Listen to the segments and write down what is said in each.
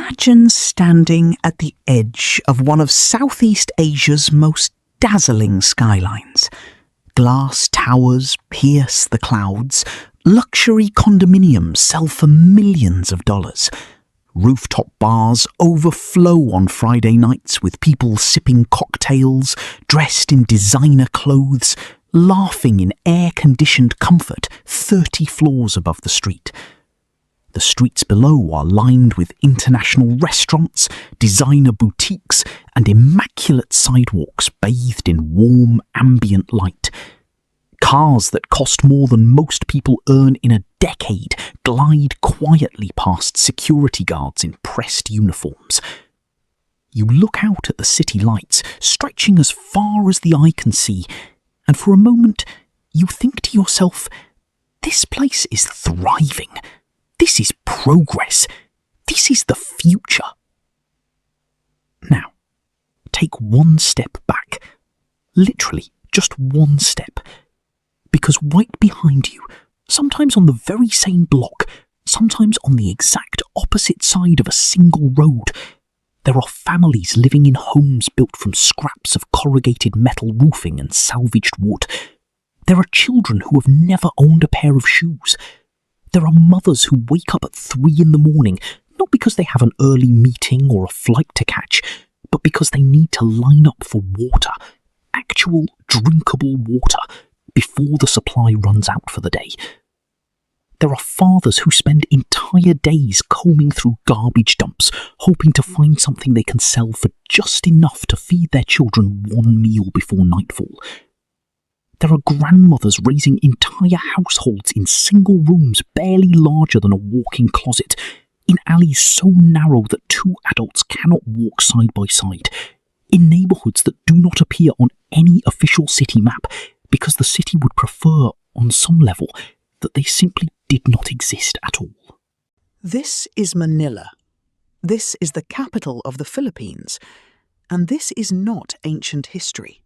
Imagine standing at the edge of one of Southeast Asia's most dazzling skylines. Glass towers pierce the clouds. Luxury condominiums sell for millions of dollars. Rooftop bars overflow on Friday nights with people sipping cocktails, dressed in designer clothes, laughing in air-conditioned comfort 30 floors above the street. The streets below are lined with international restaurants, designer boutiques, and immaculate sidewalks bathed in warm, ambient light. Cars that cost more than most people earn in a decade glide quietly past security guards in pressed uniforms. You look out at the city lights, stretching as far as the eye can see, and for a moment you think to yourself, this place is thriving. This is progress. This is the future. Now, take one step back. Literally, just one step. Because right behind you, sometimes on the very same block, sometimes on the exact opposite side of a single road, there are families living in homes built from scraps of corrugated metal roofing and salvaged wood. There are children who have never owned a pair of shoes. There are mothers who wake up at 3 in the morning, not because they have an early meeting or a flight to catch, but because they need to line up for water, actual drinkable water, before the supply runs out for the day. There are fathers who spend entire days combing through garbage dumps, hoping to find something they can sell for just enough to feed their children one meal before nightfall. There are grandmothers raising entire households in single rooms barely larger than a walk-in closet, in alleys so narrow that 2 adults cannot walk side by side, in neighbourhoods that do not appear on any official city map because the city would prefer, on some level, that they simply did not exist at all. This is Manila. This is the capital of the Philippines. And this is not ancient history.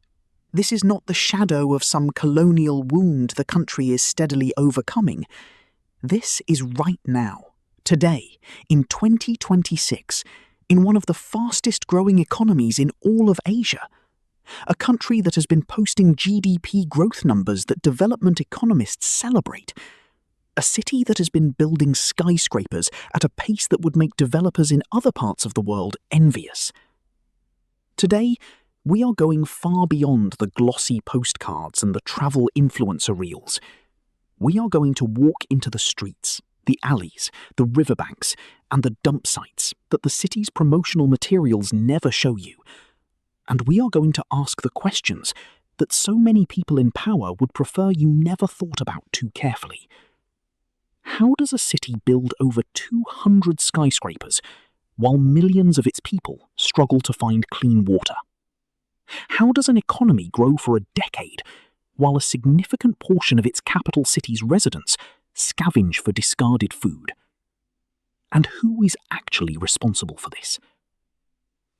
This is not the shadow of some colonial wound the country is steadily overcoming. This is right now, today, in 2026, in one of the fastest growing economies in all of Asia. A country that has been posting GDP growth numbers that development economists celebrate. A city that has been building skyscrapers at a pace that would make developers in other parts of the world envious. Today, we are going far beyond the glossy postcards and the travel influencer reels. We are going to walk into the streets, the alleys, the riverbanks, and the dump sites that the city's promotional materials never show you. And we are going to ask the questions that so many people in power would prefer you never thought about too carefully. How does a city build over 200 skyscrapers while millions of its people struggle to find clean water? How does an economy grow for a decade while a significant portion of its capital city's residents scavenge for discarded food? And who is actually responsible for this?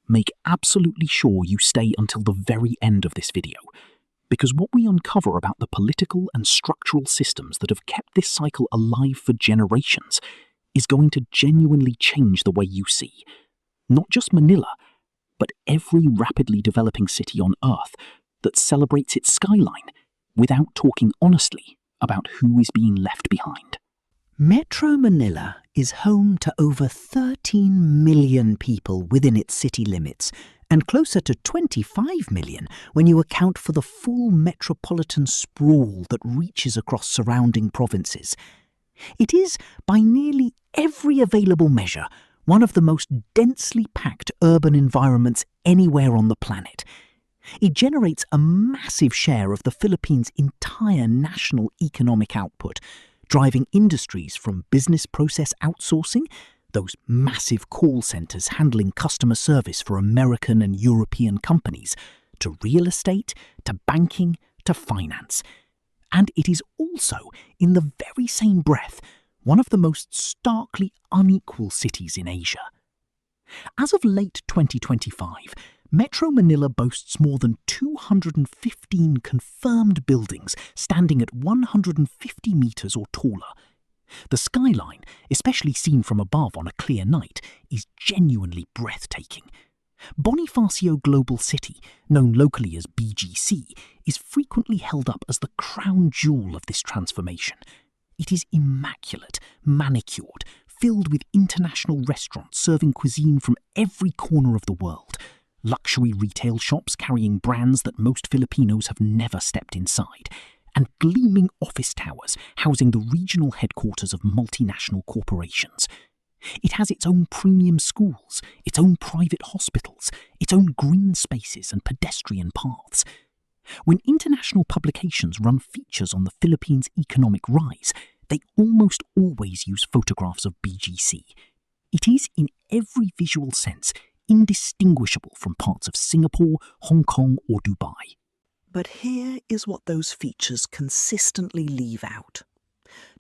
Make absolutely sure you stay until the very end of this video, because what we uncover about the political and structural systems that have kept this cycle alive for generations is going to genuinely change the way you see, not just Manila, but every rapidly developing city on Earth that celebrates its skyline without talking honestly about who is being left behind. Metro Manila is home to over 13 million people within its city limits, and closer to 25 million when you account for the full metropolitan sprawl that reaches across surrounding provinces. It is, by nearly every available measure, one of the most densely packed urban environments anywhere on the planet. It generates a massive share of the Philippines' entire national economic output, driving industries from business process outsourcing, those massive call centres handling customer service for American and European companies, to real estate, to banking, to finance. And it is also, in the very same breath, one of the most starkly unequal cities in Asia. As of late 2025, Metro Manila boasts more than 215 confirmed buildings standing at 150 metres or taller, The skyline, especially seen from above on a clear night, is genuinely breathtaking. Bonifacio Global City, known locally as BGC, is frequently held up as the crown jewel of this transformation. It is immaculate, manicured, filled with international restaurants serving cuisine from every corner of the world, luxury retail shops carrying brands that most Filipinos have never stepped inside, and gleaming office towers housing the regional headquarters of multinational corporations. It has its own premium schools, its own private hospitals, its own green spaces and pedestrian paths. When international publications run features on the Philippines' economic rise, they almost always use photographs of BGC. It is, in every visual sense, indistinguishable from parts of Singapore, Hong Kong or Dubai. But here is what those features consistently leave out.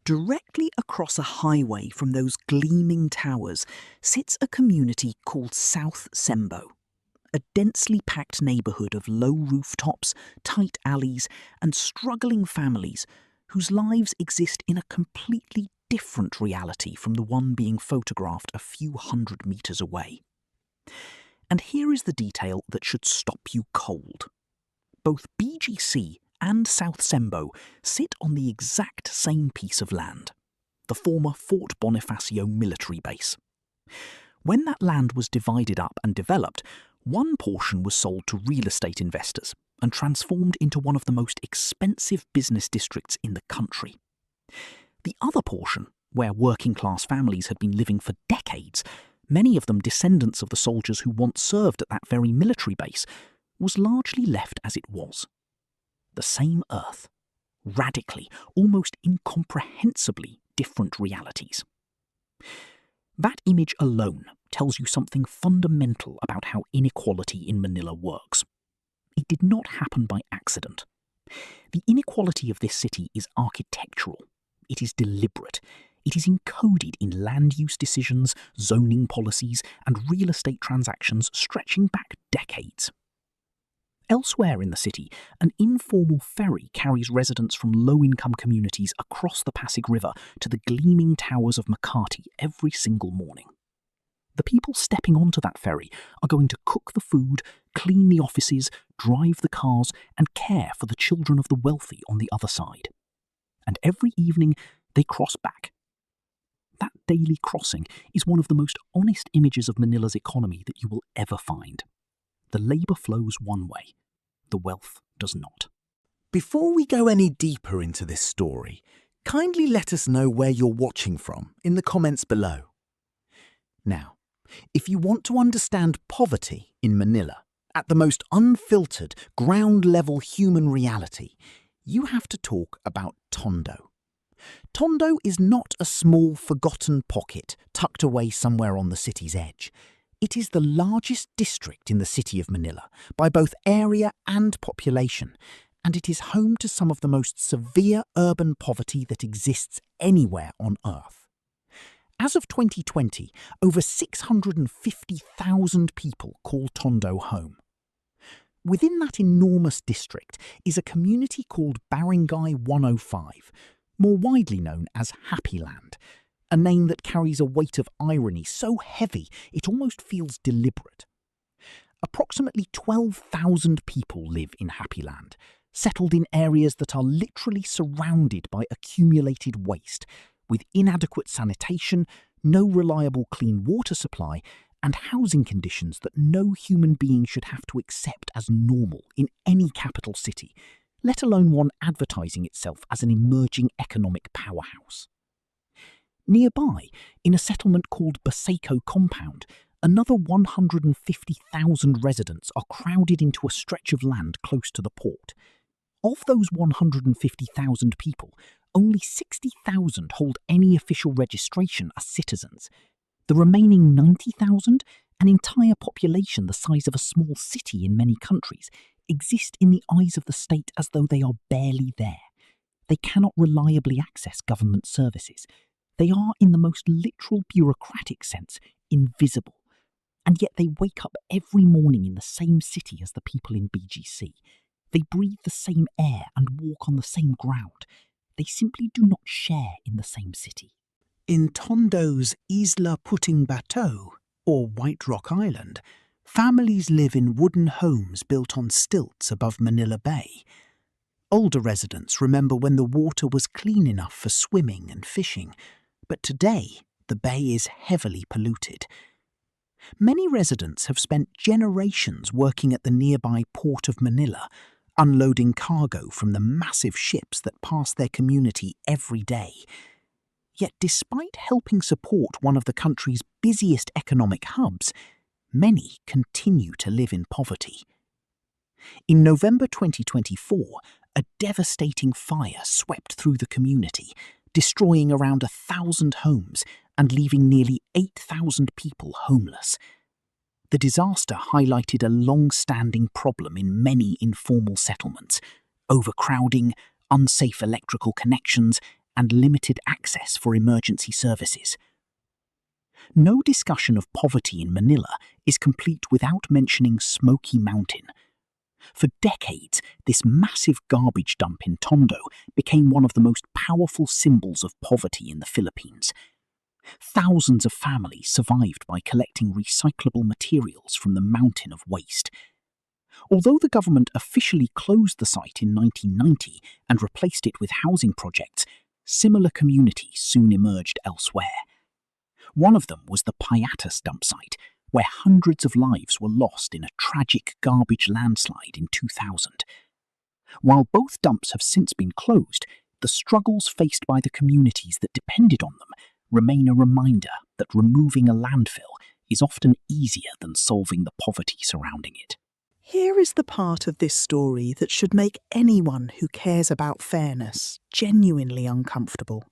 Directly across a highway from those gleaming towers sits a community called South Sembo, a densely packed neighbourhood of low rooftops, tight alleys and struggling families whose lives exist in a completely different reality from the one being photographed a few hundred metres away. And here is the detail that should stop you cold. Both BGC and South Sembo sit on the exact same piece of land, the former Fort Bonifacio military base. When that land was divided up and developed, one portion was sold to real estate investors and transformed into one of the most expensive business districts in the country. The other portion, where working-class families had been living for decades, many of them descendants of the soldiers who once served at that very military base, was largely left as it was. The same earth, radically, almost incomprehensibly different realities. That image alone tells you something fundamental about how inequality in Manila works. It did not happen by accident. The inequality of this city is architectural. It is deliberate. It is encoded in land use decisions, zoning policies, and real estate transactions stretching back decades. Elsewhere in the city, an informal ferry carries residents from low-income communities across the Pasig River to the gleaming towers of Makati every single morning. The people stepping onto that ferry are going to cook the food, clean the offices, drive the cars, and care for the children of the wealthy on the other side. And every evening, they cross back. That daily crossing is one of the most honest images of Manila's economy that you will ever find. The labour flows one way. The wealth does not. Before we go any deeper into this story, kindly let us know where you're watching from in the comments below. Now, if you want to understand poverty in Manila at the most unfiltered, ground-level human reality, you have to talk about Tondo. Tondo is not a small, forgotten pocket tucked away somewhere on the city's edge. It is the largest district in the city of Manila by both area and population, and it is home to some of the most severe urban poverty that exists anywhere on Earth. As of 2020, over 650,000 people call Tondo home. Within that enormous district is a community called Barangay 105, more widely known as Happy Land, a name that carries a weight of irony so heavy it almost feels deliberate. Approximately 12,000 people live in Happy Land, settled in areas that are literally surrounded by accumulated waste, with inadequate sanitation, no reliable clean water supply, and housing conditions that no human being should have to accept as normal in any capital city, let alone one advertising itself as an emerging economic powerhouse. Nearby, in a settlement called Baseco Compound, another 150,000 residents are crowded into a stretch of land close to the port. Of those 150,000 people, only 60,000 hold any official registration as citizens. The remaining 90,000, an entire population the size of a small city in many countries, exist in the eyes of the state as though they are barely there. They cannot reliably access government services. They are, in the most literal bureaucratic sense, invisible. And yet they wake up every morning in the same city as the people in BGC. They breathe the same air and walk on the same ground. They simply do not share in the same city. In Tondo's Isla Puting Bateau, or White Rock Island, families live in wooden homes built on stilts above Manila Bay. Older residents remember when the water was clean enough for swimming and fishing, but today the bay is heavily polluted. Many residents have spent generations working at the nearby port of Manila, unloading cargo from the massive ships that pass their community every day. Yet despite helping support one of the country's busiest economic hubs, many continue to live in poverty. In November 2024, a devastating fire swept through the community, destroying around 1,000 homes and leaving nearly 8,000 people homeless. The disaster highlighted a long-standing problem in many informal settlements: overcrowding, unsafe electrical connections, and limited access for emergency services. No discussion of poverty in Manila is complete without mentioning Smoky Mountain. For decades, this massive garbage dump in Tondo became one of the most powerful symbols of poverty in the Philippines. Thousands of families survived by collecting recyclable materials from the mountain of waste. Although the government officially closed the site in 1990 and replaced it with housing projects, similar communities soon emerged elsewhere. One of them was the Payatas dump site, where hundreds of lives were lost in a tragic garbage landslide in 2000. While both dumps have since been closed, the struggles faced by the communities that depended on them remain a reminder that removing a landfill is often easier than solving the poverty surrounding it. Here is the part of this story that should make anyone who cares about fairness genuinely uncomfortable,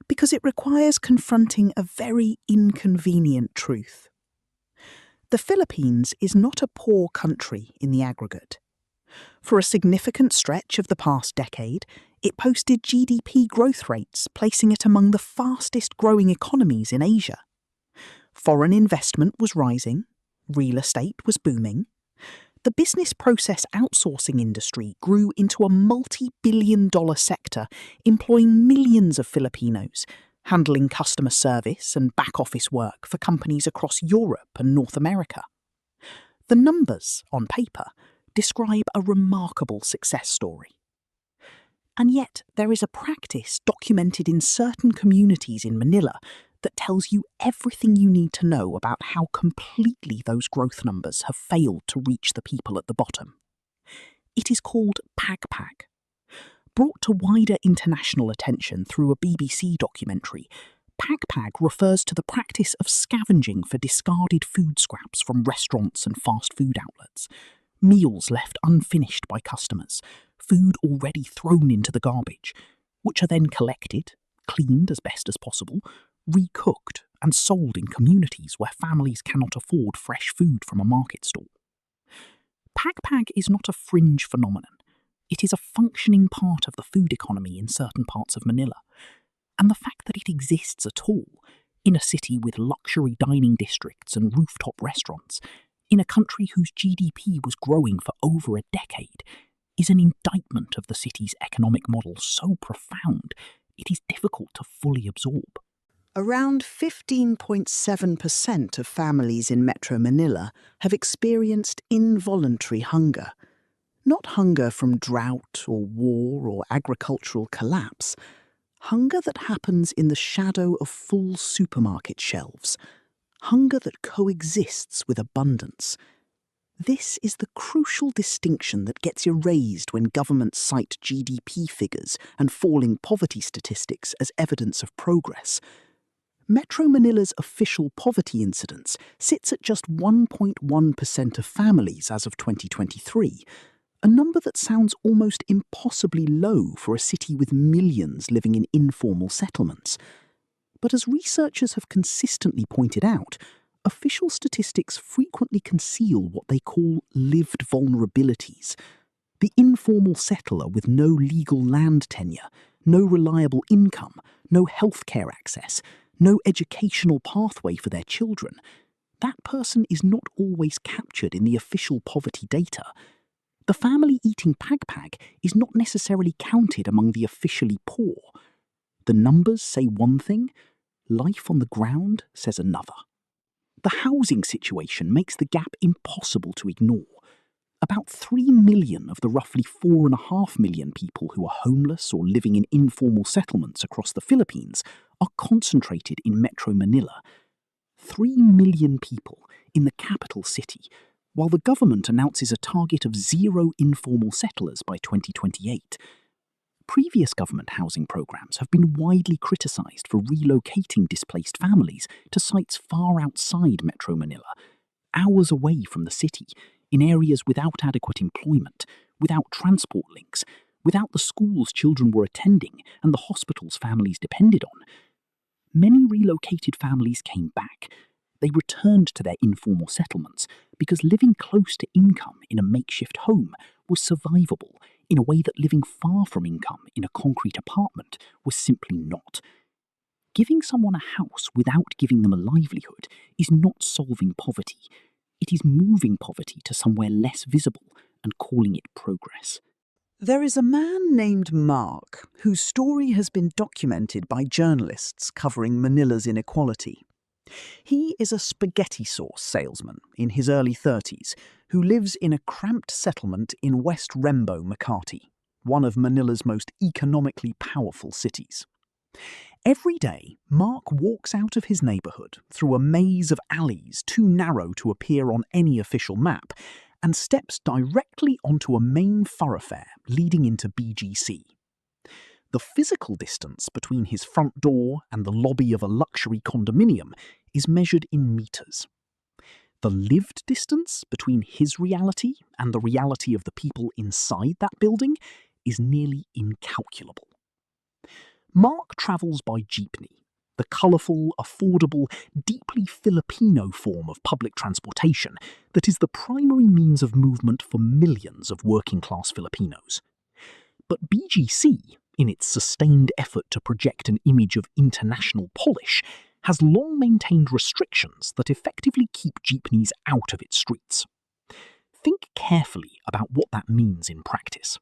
because it requires confronting a very inconvenient truth. The Philippines is not a poor country in the aggregate. For a significant stretch of the past decade, it posted GDP growth rates, placing it among the fastest growing economies in Asia. Foreign investment was rising, real estate was booming. The business process outsourcing industry grew into a multi-billion-dollar sector, employing millions of Filipinos, handling customer service and back-office work for companies across Europe and North America. The numbers, on paper, describe a remarkable success story. And yet, there is a practice documented in certain communities in Manila that tells you everything you need to know about how completely those growth numbers have failed to reach the people at the bottom. It is called pagpag. Brought to wider international attention through a BBC documentary, pagpag refers to the practice of scavenging for discarded food scraps from restaurants and fast food outlets, meals left unfinished by customers, food already thrown into the garbage, which are then collected, cleaned as best as possible, recooked and sold in communities where families cannot afford fresh food from a market stall. Pagpag is not a fringe phenomenon. It is a functioning part of the food economy in certain parts of Manila. And the fact that it exists at all, in a city with luxury dining districts and rooftop restaurants, in a country whose GDP was growing for over a decade, is an indictment of the city's economic model so profound it is difficult to fully absorb. Around 15.7% of families in Metro Manila have experienced involuntary hunger. Not hunger from drought or war or agricultural collapse, hunger that happens in the shadow of full supermarket shelves, hunger that coexists with abundance. This is the crucial distinction that gets erased when governments cite GDP figures and falling poverty statistics as evidence of progress. Metro Manila's official poverty incidence sits at just 1.1% of families as of 2023, a number that sounds almost impossibly low for a city with millions living in informal settlements. But as researchers have consistently pointed out, official statistics frequently conceal what they call lived vulnerabilities. The informal settler with no legal land tenure, no reliable income, no healthcare access, no educational pathway for their children, that person is not always captured in the official poverty data. The family eating pagpag is not necessarily counted among the officially poor. The numbers say one thing, Life on the ground says another. The housing situation makes the gap impossible to ignore. About 3 million of the roughly 4.5 million people who are homeless or living in informal settlements across the Philippines are concentrated in Metro Manila. 3 million people in the capital city, while the government announces a target of 0 informal settlers by 2028. Previous government housing programs have been widely criticised for relocating displaced families to sites far outside Metro Manila, hours away from the city, in areas without adequate employment, without transport links, without the schools children were attending and the hospitals families depended on. Many relocated families came back. They returned to their informal settlements because living close to income in a makeshift home was survivable in a way that living far from income in a concrete apartment was simply not. Giving someone a house without giving them a livelihood is not solving poverty. It is moving poverty to somewhere less visible and calling it progress. There is a man named Mark whose story has been documented by journalists covering Manila's inequality. He is a spaghetti sauce salesman in his early 30s who lives in a cramped settlement in West Rembo, Makati, one of Manila's most economically powerful cities. Every day, Mark walks out of his neighbourhood through a maze of alleys too narrow to appear on any official map and steps directly onto a main thoroughfare leading into BGC. The physical distance between his front door and the lobby of a luxury condominium is measured in metres. The lived distance between his reality and the reality of the people inside that building is nearly incalculable. Mark travels by jeepney, the colourful, affordable, deeply Filipino form of public transportation that is the primary means of movement for millions of working-class Filipinos. But BGC, in its sustained effort to project an image of international polish, has long maintained restrictions that effectively keep jeepneys out of its streets. Think carefully about what that means in practice.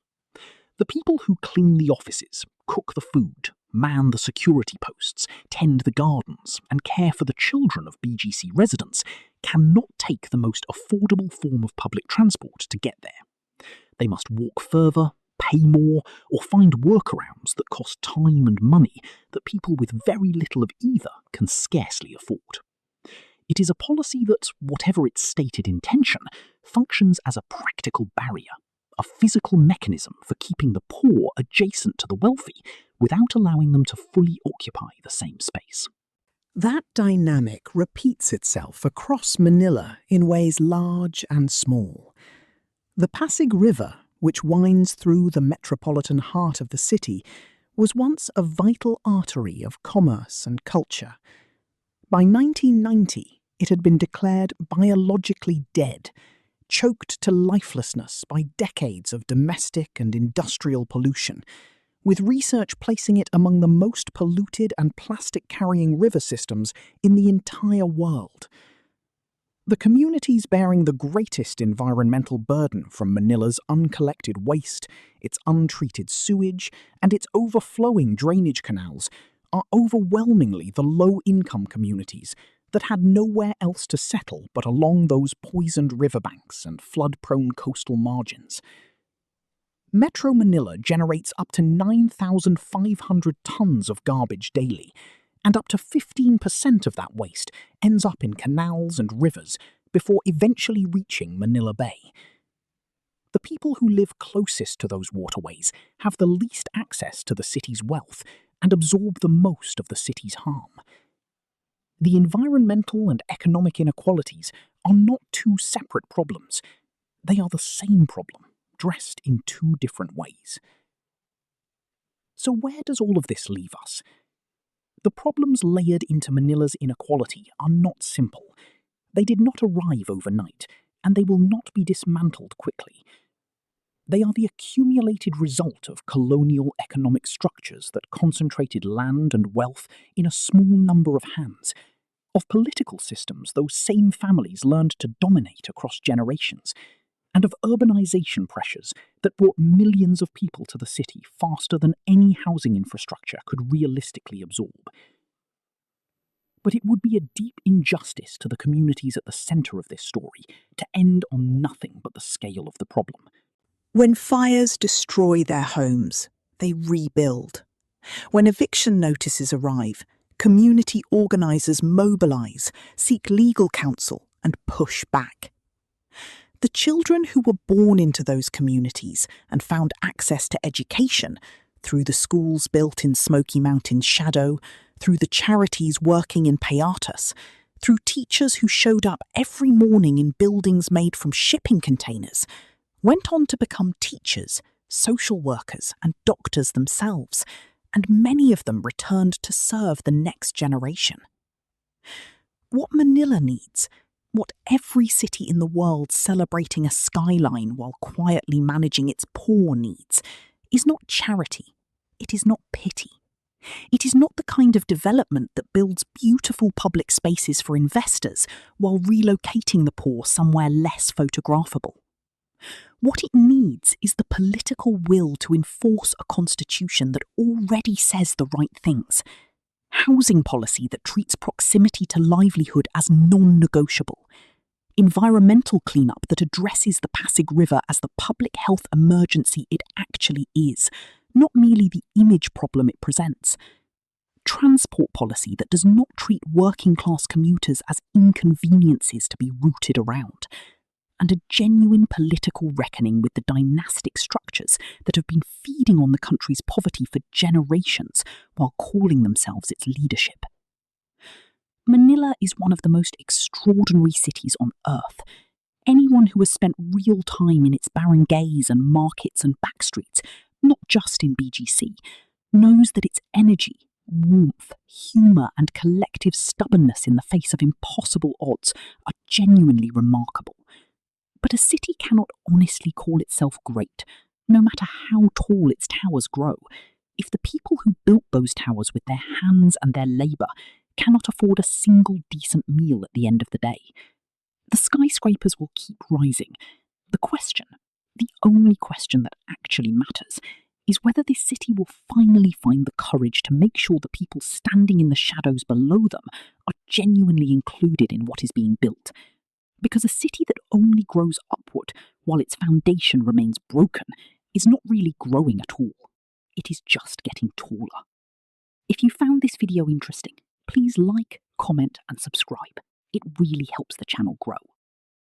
The people who clean the offices, cook the food, man the security posts, tend the gardens, and care for the children of BGC residents cannot take the most affordable form of public transport to get there. They must walk further, pay more, or find workarounds that cost time and money that people with very little of either can scarcely afford. It is a policy that, whatever its stated intention, functions as a practical barrier, a physical mechanism for keeping the poor adjacent to the wealthy without allowing them to fully occupy the same space. That dynamic repeats itself across Manila in ways large and small. The Pasig River, which winds through the metropolitan heart of the city, was once a vital artery of commerce and culture. By 1990, it had been declared biologically dead, choked to lifelessness by decades of domestic and industrial pollution, with research placing it among the most polluted and plastic-carrying river systems in the entire world. The communities bearing the greatest environmental burden from Manila's uncollected waste, its untreated sewage, and its overflowing drainage canals are overwhelmingly the low-income communities that had nowhere else to settle but along those poisoned riverbanks and flood-prone coastal margins. Metro Manila generates up to 9,500 tons of garbage daily, and up to 15% of that waste ends up in canals and rivers before eventually reaching Manila Bay. The people who live closest to those waterways have the least access to the city's wealth and absorb the most of the city's harm. The environmental and economic inequalities are not two separate problems. They are the same problem, dressed in two different ways. So where does all of this leave us? The problems layered into Manila's inequality are not simple. They did not arrive overnight, and they will not be dismantled quickly. They are the accumulated result of colonial economic structures that concentrated land and wealth in a small number of hands, of political systems those same families learned to dominate across generations, and of urbanization pressures that brought millions of people to the city faster than any housing infrastructure could realistically absorb. But it would be a deep injustice to the communities at the centre of this story to end on nothing but the scale of the problem. When fires destroy their homes, they rebuild. When eviction notices arrive, community organisers mobilise, seek legal counsel and push back. The children who were born into those communities and found access to education through the schools built in Smoky Mountain's shadow, through the charities working in Payatas, through teachers who showed up every morning in buildings made from shipping containers, went on to become teachers, social workers and doctors themselves, and many of them returned to serve the next generation. What Manila needs, what every city in the world celebrating a skyline while quietly managing its poor needs, is not charity, it is not pity. It is not the kind of development that builds beautiful public spaces for investors while relocating the poor somewhere less photographable. What it needs is the political will to enforce a constitution that already says the right things, housing policy that treats proximity to livelihood as non-negotiable, environmental cleanup that addresses the Pasig River as the public health emergency it actually is, not merely the image problem it presents, transport policy that does not treat working-class commuters as inconveniences to be rooted around, and a genuine political reckoning with the dynastic structures that have been feeding on the country's poverty for generations while calling themselves its leadership. Manila is one of the most extraordinary cities on earth. Anyone who has spent real time in its barangays and markets and backstreets, not just in BGC, knows that its energy, warmth, humour and collective stubbornness in the face of impossible odds are genuinely remarkable. But a city cannot honestly call itself great, no matter how tall its towers grow, if the people who built those towers with their hands and their labour cannot afford a single decent meal at the end of the day. The skyscrapers will keep rising. The question, the only question that actually matters, is whether this city will finally find the courage to make sure the people standing in the shadows below them are genuinely included in what is being built. Because a city that only grows upward while its foundation remains broken is not really growing at all. It is just getting taller. If you found this video interesting, please like, comment and subscribe. It really helps the channel grow.